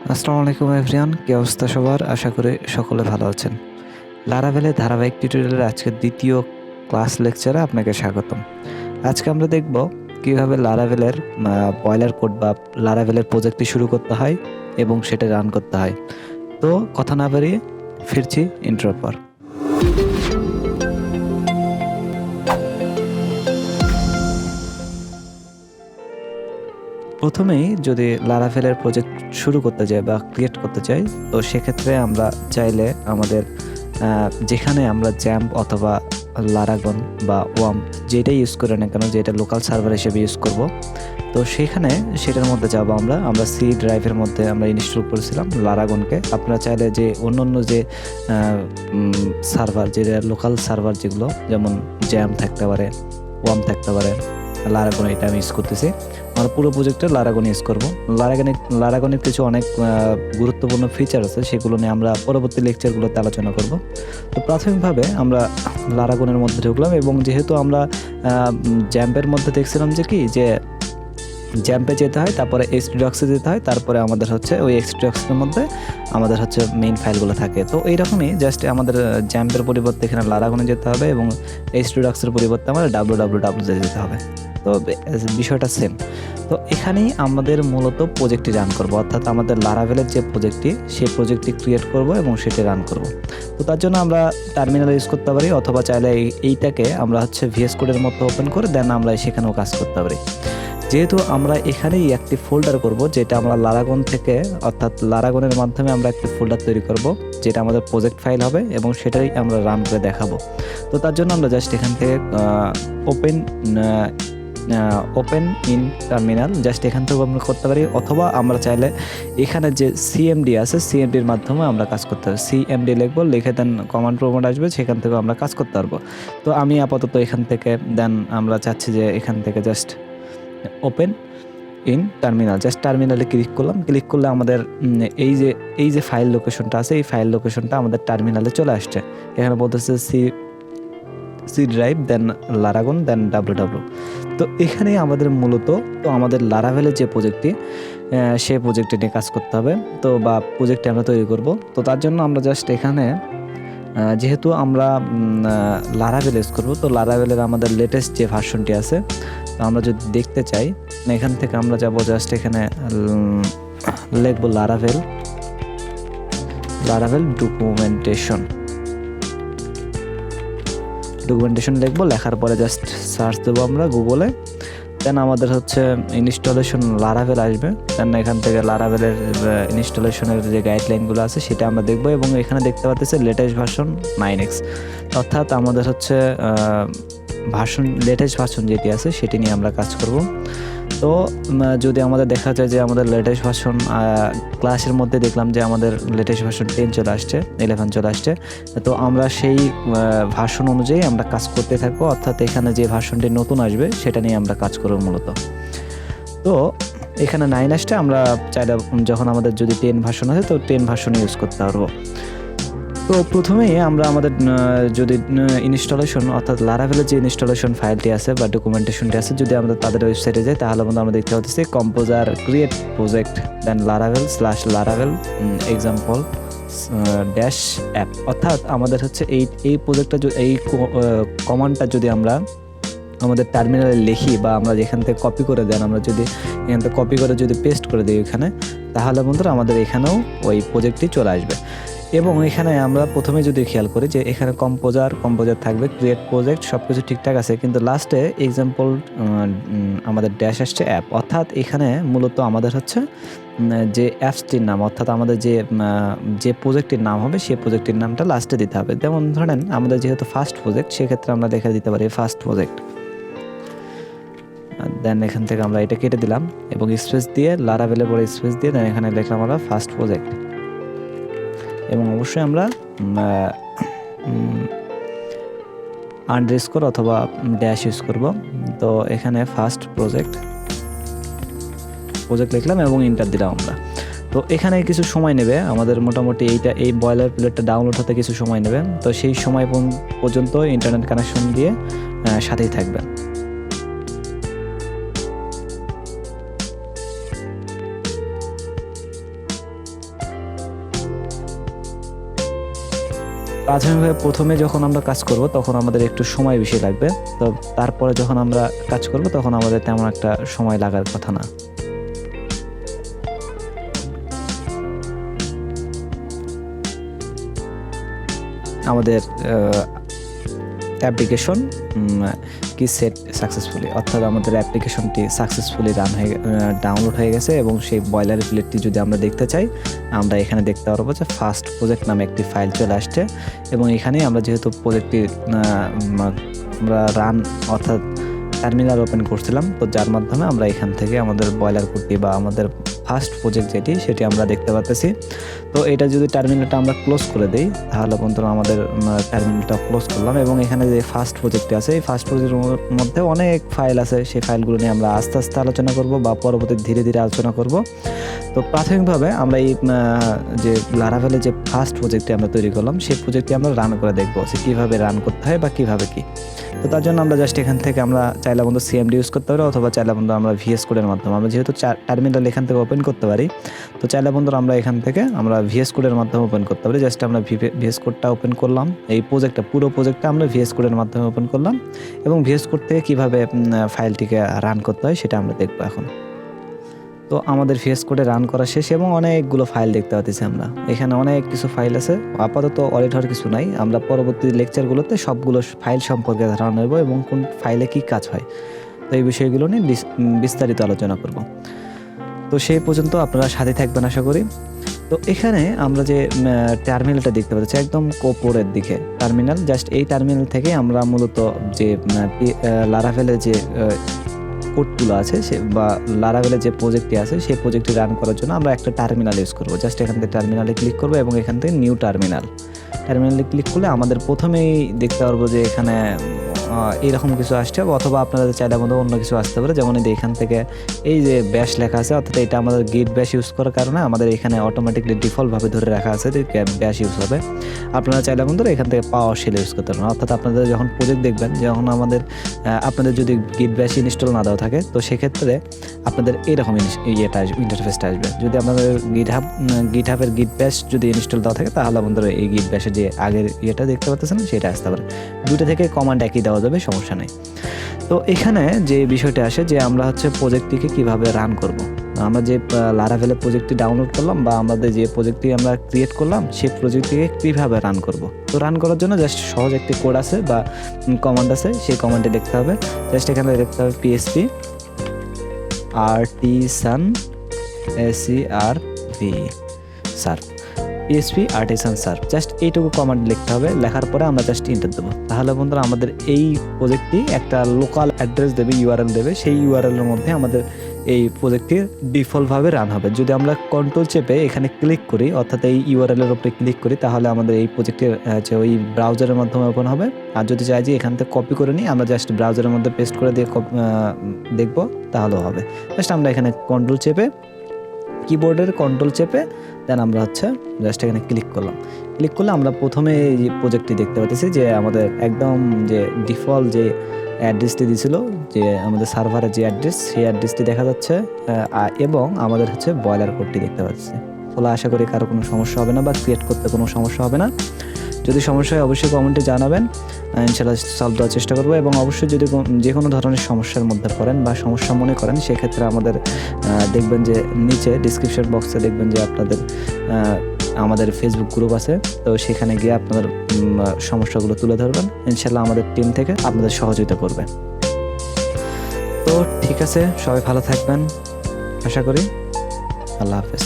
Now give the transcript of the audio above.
আসসালামু আলাইকুম এভরিওয়ান, কি অবস্থা সবার? আশা করি সকলে ভালো আছেন। লারাভেলের ধারাবাহিক টিউটোরিয়ালের আজকের দ্বিতীয় ক্লাস লেকচারে আপনাকে স্বাগতম। আজকে আমরা দেখব কিভাবে লারাভেলের বয়লার কোড বা লারাভেলের প্রজেক্টটি শুরু করতে হয় এবং সেটা রান করতে হয়। তো কথা না বাড়িয়ে ফিরছি ইন্ট্রোর পর। প্রথমেই যদি লারাভেলের প্রজেক্ট শুরু করতে চাই বা ক্রিয়েট করতে চাই, তো সেক্ষেত্রে আমরা চাইলে আমাদের যেখানে আমরা xampp অথবা laragon বা ommmd যেটাই ইউজ করি না কেন, যেটা লোকাল সার্ভার হিসেবে ইউজ করব, তো সেটার মধ্যে যাব। আমরা সি ড্রাইভের মধ্যে আমরা ইনস্টল করেছিলাম লারাগনকে। আপনারা চাইলে যে অন্য যে সার্ভার, যেটা লোকাল সার্ভার যেগুলো, যেমন xampp থাকতে পারে, ommmd থাকতে পারে, লারাগন এটা আমি ইউজ করতেছি। আমরা পুরো প্রজেক্টে লারাগন ইউজ করব। লারাগনের কিছু অনেক গুরুত্বপূর্ণ ফিচার আছে, সেগুলো নিয়ে আমরা পরবর্তী লেকচারগুলোতে আলোচনা করব। তো প্রাথমিকভাবে আমরা লারাগনের মধ্যে ঢুকলাম, এবং যেহেতু আমরা xampp-এর মধ্যে দেখছিলাম যে xampp-এ যেতে হয়, তারপরে htdocs-এ যেতে হয়, তারপরে আমাদের হচ্ছে ওই htdocs-এর মধ্যে আমাদের হচ্ছে মেইন ফাইলগুলো থাকে। তো এইরকমই জাস্ট আমাদের xampp-এর পরিবর্তে এখানে লারাগনে যেতে হবে, এবং htdocs-এর পরিবর্তে আমাদের www-তে যেতে হবে। তো বিষয়টা সেম। তো এখানেই আমাদের মূলত প্রজেক্টটি রান করব, অর্থাৎ আমাদের লারাভেলের যে প্রজেক্টটি, সেই প্রজেক্টটি ক্রিয়েট করব এবং সেটি রান করব। তো তার জন্য আমরা টার্মিনাল ইউজ করতে পারি, অথবা চাইলে এইটাকে আমরা হচ্ছে ভিএস কোডের মতো ওপেন করে দেন আমরা সেখানেও কাজ করতে পারি। যেহেতু আমরা এখানেই একটি ফোল্ডার করব, যেটা আমরা লারাগন থেকে, অর্থাৎ লারাগনের মাধ্যমে আমরা একটি ফোল্ডার তৈরি করব, যেটা আমাদের প্রজেক্ট ফাইল হবে, এবং সেটাই আমরা রান করে দেখাবো। তো তার জন্য আমরা জাস্ট এখান থেকে ওপেন ইন টার্মিনাল জাস্ট এখান থেকে আমরা করতে পারি, অথবা আমরা চাইলে এখানে যে সিএমডি আছে, সিএমডির মাধ্যমে আমরা কাজ করতে পারি। সিএমডি লিখবো, লিখে দেন কমান্ড প্রম্পট আসবে, সেখান থেকে আমরা কাজ করতে পারবো। তো আমি আপাতত এখান থেকে দেন আমরা চাচ্ছি যে এখান থেকে just open in terminal, just টার্মিনালে ক্লিক করলাম। ক্লিক করলে আমাদের এই যে ফাইল লোকেশনটা আছে, এই ফাইল লোকেশনটা আমাদের টার্মিনালে চলে আসছে। এখানে বলতেছে সি ড্রাইভ, দেন লারাগন, দেন www। তো এখানেই আমাদের মূলত আমাদের লারাভেলের যে প্রজেক্টটি, সেই প্রজেক্টটি নিয়ে কাজ করতে হবে, তো বা প্রজেক্টটি আমরা তৈরি করব। তো তার জন্য আমরা জাস্ট এখানে যেহেতু আমরা লারাভেল ইউজ করব, তো লারাভেলের আমাদের লেটেস্ট যে ভার্সনটি আছে, তো আমরা যদি দেখতে চাই, এখান থেকে আমরা যাব জাস্ট এখানে লিখব লারাভেল ডকুমেন্টেশন লিখবো। লেখার পরে জাস্ট সার্চ দেবো আমরা গুগলে, দেন আমাদের হচ্ছে ইনস্টলেশন লারাভেল আসবে। দেন এখান থেকে লারাভেলের ইনস্টলেশনের যে গাইডলাইনগুলো আছে সেটা আমরা দেখবো, এবং এখানে দেখতে পাচ্ছি লেটেস্ট ভার্সন 9x, অর্থাৎ আমাদের হচ্ছে লেটেস্ট ভার্সন যেটি আছে সেটি নিয়ে আমরা কাজ করব। তো যদি আমাদের দেখা যায় যে আমাদের লেটেস্ট ভার্সন ক্লাসের মধ্যে দেখলাম যে আমাদের লেটেস্ট ভার্সন 10 চলে আসছে, 11 চলে আসছে, তো আমরা সেই ভার্সন অনুযায়ী আমরা কাজ করতে থাকবো, অর্থাৎ এখানে যে ভার্সনটি নতুন আসবে সেটা নিয়ে আমরা কাজ করব মূলত। তো এখানে 9 আসছে, আমরা চাইলে যখন আমাদের যদি 10 ভার্সন আছে, তো 10 ভার্সন ইউজ করতে পারবো। তো প্রথমেই আমরা আমাদের যদি ইনস্টলেশন, অর্থাৎ লারাভেলের যে ইনস্টলেশন ফাইলটি আছে বা ডকুমেন্টেশনটি আছে, যদি আমরা তাদের ওয়েবসাইটে যাই, তাহলে আমরা দেখতে পাচ্ছি কম্পোজার ক্রিয়েট প্রজেক্ট, দেন laravel এক্সাম্পল ড্যাশ অ্যাপ, অর্থাৎ আমাদের হচ্ছে এই প্রজেক্টটা, এই কমান্ডটা যদি আমরা আমাদের টার্মিনালে লিখি, বা আমরা যেখান থেকে কপি করে দেন, আমরা যদি এখান থেকে কপি করে যদি পেস্ট করে দিই এখানে, তাহলে বন্ধুরা আমাদের এখানেও ওই প্রজেক্টটি চলে আসবে। এবং এখানে আমরা প্রথমে যদি খেয়াল করি যে এখানে কম্পোজার থাকবে, ক্রিয়েট প্রজেক্ট, সব কিছু ঠিকঠাক আছে, কিন্তু লাস্টে এক্সাম্পল আমাদের ড্যাশ আসছে অ্যাপ, অর্থাৎ এখানে মূলত আমাদের হচ্ছে যে অ্যাপসটির নাম, অর্থাৎ আমাদের যে প্রজেক্টের নাম হবে, সেই প্রজেক্টের নামটা লাস্টে দিতে হবে। যেমন ধরেন আমাদের যেহেতু ফার্স্ট প্রজেক্ট, সেক্ষেত্রে আমরা দেখে দিতে পারি ফার্স্ট প্রজেক্ট। দেন এখান থেকে আমরা এটা কেটে দিলাম, এবং স্পেস দিয়ে লারাভেলের পরে স্পেস দিয়ে দেন এখানে লিখলাম আমরা ফার্স্ট প্রজেক্ট, এবং অবশ্যই আমরা আন্ডারস্কোর অথবা ড্যাশ ইউজ করব। তো এখানে ফার্স্ট প্রজেক্ট লিখলাম এবং এন্টার দিলাম আমরা। তো এখানে কিছু সময় নেবে আমাদের, মোটামুটি এই বয়লার প্লেটটা ডাউনলোড হতে কিছু সময় নেবে। তো সেই সময় পর্যন্ত ইন্টারনেট কানেকশন দিয়ে সাথেই থাকবেন। প্রাথমিকভাবে প্রথমে যখন আমরা কাজ করব তখন আমাদের একটু সময় বেশি লাগবে, তো তারপরে যখন আমরা কাজ করব তখন আমাদের তেমন একটা সময় লাগার কথা না। আমাদের অ্যাপ্লিকেশন কি সেট সাকসেসফুলি, অর্থাৎ আমাদের অ্যাপ্লিকেশনটি সাকসেসফুলি ডাউনলোড হয়ে গেছে এবং সেই বয়লার প্লেটটি যদি আমরা দেখতে চাই আমরা এখানে দেখতে পারবো যে ফার্স্ট প্রজেক্ট নামে একটি ফাইল চলে আসছে এবং এখানেই আমরা যেহেতু প্রজেক্টটি আমরা রান অর্থাৎ টার্মিনাল ওপেন করছিলাম, তো যার মাধ্যমে আমরা এখান থেকে আমাদের বয়লার কোডটি বা আমাদের ফার্স্ট প্রজেক্ট সেটি আমরা দেখতে পাচ্ছি। তো এটা যদি টার্মিনালটা আমরা ক্লোজ করে দিই তাহলে বন্ধুরা আমাদের টার্মিনালটা ক্লোজ করলাম এবং এখানে যে ফার্স্ট প্রজেক্টটি আছে এই ফার্স্ট প্রজেক্টের মধ্যে অনেক ফাইল আছে, সেই ফাইলগুলো নিয়ে আমরা আস্তে আস্তে আলোচনা করব বা পরবর্তী ধীরে ধীরে আলোচনা করব। তো প্রাথমিকভাবে আমরা এই যে লারাভেলের যে ফার্স্ট প্রজেক্টটি আমরা তৈরি করলাম সেই প্রজেক্টটি আমরা রান করে দেখব যে কীভাবে রান করতে হয় বা কীভাবে কী। তো তার জন্য আমরা জাস্ট এখান থেকে আমরা চাইলে বন্ধু সিএমডি ইউজ করতে পারি অথবা চাইলে বন্ধু আমরা ভিএস কোডের মাধ্যমে, আমরা যেহেতু টার্মিনাল এখান থেকে ওপেন করতে পারি তো চাইলে বন্ধুরা আমরা এখান থেকে আমরা ভিএস কোডের মাধ্যমে ওপেন করতে পারি। জাস্ট আমরা ভিএস কোডটা ওপেন করলাম, এই পুরো প্রজেক্টটা আমরা ভিএস কোডের মাধ্যমে ওপেন করলাম এবং ভিএস কোড থেকে কীভাবে ফাইলটিকে রান করতে হয় সেটা আমরা দেখবো এখন। তো আমাদের ভিএস কোডে রান করা শেষ এবং অনেকগুলো ফাইল দেখতে পাচ্ছি আমরা, এখানে অনেক কিছু ফাইল আছে। আপাতত অডিট হওয়ার কিছু নাই, আমরা পরবর্তী লেকচারগুলোতে সবগুলো ফাইল সম্পর্কে ধারণা নেব এবং কোন ফাইলে কী কাজ হয়, তো এই বিষয়গুলো নিয়ে বিস্তারিত আলোচনা করব। তো সেই পর্যন্ত আপনারা সাথে থাকবেন আশা করি। তো এখানে আমরা যে টার্মিনালটা দেখতে পাচ্ছি একদম কোপরের দিকে টার্মিনাল, জাস্ট এই টার্মিনাল থেকে আমরা মূলত যে লারাভেলের যে কোডগুলো আছে সে বা লারাভেলের যে প্রজেক্টটি আছে সেই প্রজেক্টটি রান করার জন্য আমরা একটা টার্মিনাল ইউজ করব। জাস্ট এখান থেকে টার্মিনালে ক্লিক করব এবং এখান থেকে নিউ টার্মিনালে ক্লিক করলে আমাদের প্রথমেই দেখতে পারবো যে এখানে এরকম কিছু আসছে, অথবা আপনাদের চাইলে আমাদের অন্য কিছু আসতে পারে। যেমন এখান থেকে এই যে ব্যাশ লেখা আছে, অর্থাৎ এটা আমাদের গেট ব্যাশ ইউজ করার কারণে আমাদের এখানে অটোমেটিকলি ডিফল্টভাবে ধরে রাখা আছে যে ব্যাশ ইউজ হবে। আপনারা চাইলে বন্ধুরা এখান থেকে পাওয়ার শেল ইউজ করতে পারেন, অর্থাৎ আপনাদের যখন প্রজেক্ট দেখবেন যখন আপনাদের যদি গিট ব্যাশ ইনস্টল না দেওয়া থাকে তো সেক্ষেত্রে আপনাদের এরকম ইন্টারফেসটা আসবে। যদি আপনাদের গিটহাবের গিট ব্যাশ যদি ইনস্টল দেওয়া থাকে তাহলে বন্ধুরা এই গিট ব্যাশের যে আগের দেখতে পাচ্ছেন সেটা আসতে পারে। দুটো থেকে কমান্ড একই দেওয়া যাবে, সমস্যা নেই। তো এখানে যে বিষয়টা আসে যে আমরা প্রজেক্টটিকে কিভাবে রান করব। আমরা যে লারাভেলের প্রজেক্টটি ডাউনলোড করলাম বা আমাদের যে প্রজেক্টটি আমরা ক্রিয়েট করলাম সেই প্রজেক্টটিকে কীভাবে রান করব। তো রান করার জন্য জাস্ট সহজ একটি কোড আছে বা কমান্ড আছে, সেই কমান্ডে দেখতে হবে। জাস্ট এখানে দেখতে হবে PSP artisan serve PHP artisan serve, just এইটুকু কমান্ড লিখতে হবে। লেখার পরে আমরা জাস্ট ইন্টার দেবো। তাহলে বন্ধুরা আমাদের এই প্রজেক্টটি একটা লোকাল অ্যাড্রেস দেবে, ইউআরএল দেবে। সেই ইউআরএলের মধ্যে আমাদের এই প্রজেক্টটি ডিফল্টভাবে রান হবে। যদি আমরা কন্ট্রোল চেপে এখানে ক্লিক করি, অর্থাৎ এই ইউআরএলের উপরে ক্লিক করি, তাহলে আমাদের এই প্রজেক্টের ওই ব্রাউজারের মাধ্যমে ওপেন হবে। আর যদি চাই যে এখান থেকে কপি করে নিই, আমরা জাস্ট ব্রাউজারের মধ্যে পেস্ট করে দিয়ে দেখবো তাহলেও হবে। জাস্ট আমরা এখানে কন্ট্রোল চেপে কিবোর্ডের কন্ট্রোল চেপে দেন আমরা জাস্ট এখানে ক্লিক করলে আমরা প্রথমে এই প্রজেক্টটি দেখতে পাচ্ছি যে আমাদের একদম যে ডিফল্ট যে অ্যাড্রেসটি দিয়েছিল যে আমাদের সার্ভারের যে অ্যাড্রেস সেই অ্যাড্রেসটি দেখা যাচ্ছে এবং আমাদের বয়লার কোডটি দেখতে পাচ্ছি। ফলে আশা করি কারো কোনো সমস্যা হবে না বা ক্রিয়েট করতে কোনো সমস্যা হবে না। যদি সমস্যা হয় অবশ্যই কমেন্টে জানাবেন, ইনশাআল্লাহ সলভ দেওয়ার চেষ্টা করবো। এবং অবশ্যই যদি যে কোনো ধরনের সমস্যার মধ্যে পড়েন বা সমস্যা মনে করেন সেক্ষেত্রে আমাদের দেখবেন যে নিচে ডিসক্রিপশন বক্সে দেখবেন যে আপনাদের আমাদের ফেসবুক গ্রুপ আছে, তো সেখানে গিয়ে আপনাদের সমস্যাগুলো তুলে ধরবেন। ইনশাআল্লাহ আমাদের টিম থেকে আপনাদের সহযোগিতা করবে। তো ঠিক আছে, সবাই ভালো থাকবেন আশা করি। আল্লাহ হাফেজ।